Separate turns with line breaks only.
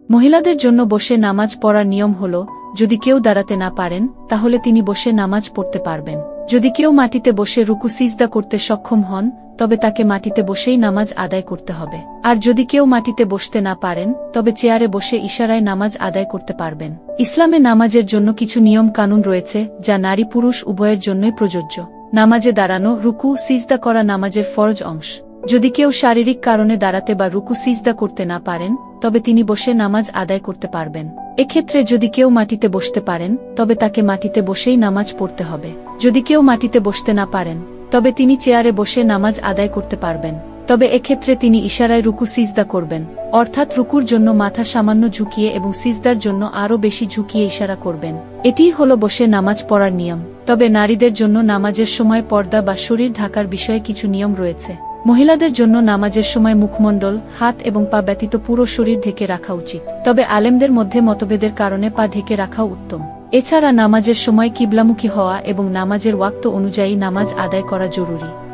মহিলাদের জন্য বসে নামাজ পড়ার নিয়ম হল, যদি কেউ দাঁড়াতে না পারেন তাহলে তিনি বসে নামাজ পড়তে পারবেন। যদি কেউ মাটিতে বসে রুকু সিজদা করতে সক্ষম হন তবে তাকে মাটিতে বসেই নামাজ আদায় করতে হবে। আর যদি কেউ মাটিতে বসতে না পারেন তবে চেয়ারে বসে ইশারায় নামাজ আদায় করতে পারবেন। ইসলামে নামাজের জন্য কিছু নিয়ম কানুন রয়েছে যা নারী পুরুষ উভয়ের জন্যই প্রযোজ্য। নামাজে দাঁড়ানো, রুকু সিজদা করা নামাজের ফরজ অংশ। যদি কেউ শারীরিক কারণে দাঁড়াতে বা রুকু সিজদা করতে না পারেন তবে তিনি বসে নামাজ আদায় করতে পারবেন। এক্ষেত্রে যদি কেউ মাটিতে বসতে পারেন তবে তাকে মাটিতে বসেই নামাজ পড়তে হবে। যদি কেউ মাটিতে বসতে না পারেন তবে তিনি চেয়ারে বসে নামাজ আদায় করতে পারবেন। তবে এক্ষেত্রে তিনি ইশারায় রুকু সিজদা করবেন, অর্থাৎ রুকুর জন্য মাথা সামান্য ঝুঁকিয়ে এবং সিজদার জন্য আরও বেশি ঝুঁকিয়ে ইশারা করবেন। এটিই হলো বসে নামাজ পড়ার নিয়ম। তবে নারীদের জন্য নামাজের সময় পর্দা বা শরীর ঢাকার বিষয়ে কিছু নিয়ম রয়েছে। মহিলাদের জন্য নামাজের সময় মুখমণ্ডল, হাত এবং পা ব্যতীত পুরো শরীর ঢেকে রাখা উচিত। তবে আলেমদের মধ্যে মতভেদের কারণে পা ঢেকে রাখাও উত্তম। এছাড়া নামাজের সময় কিবলামুখী হওয়া এবং নামাজের ওয়াক্ত অনুযায়ী নামাজ আদায় করা জরুরি।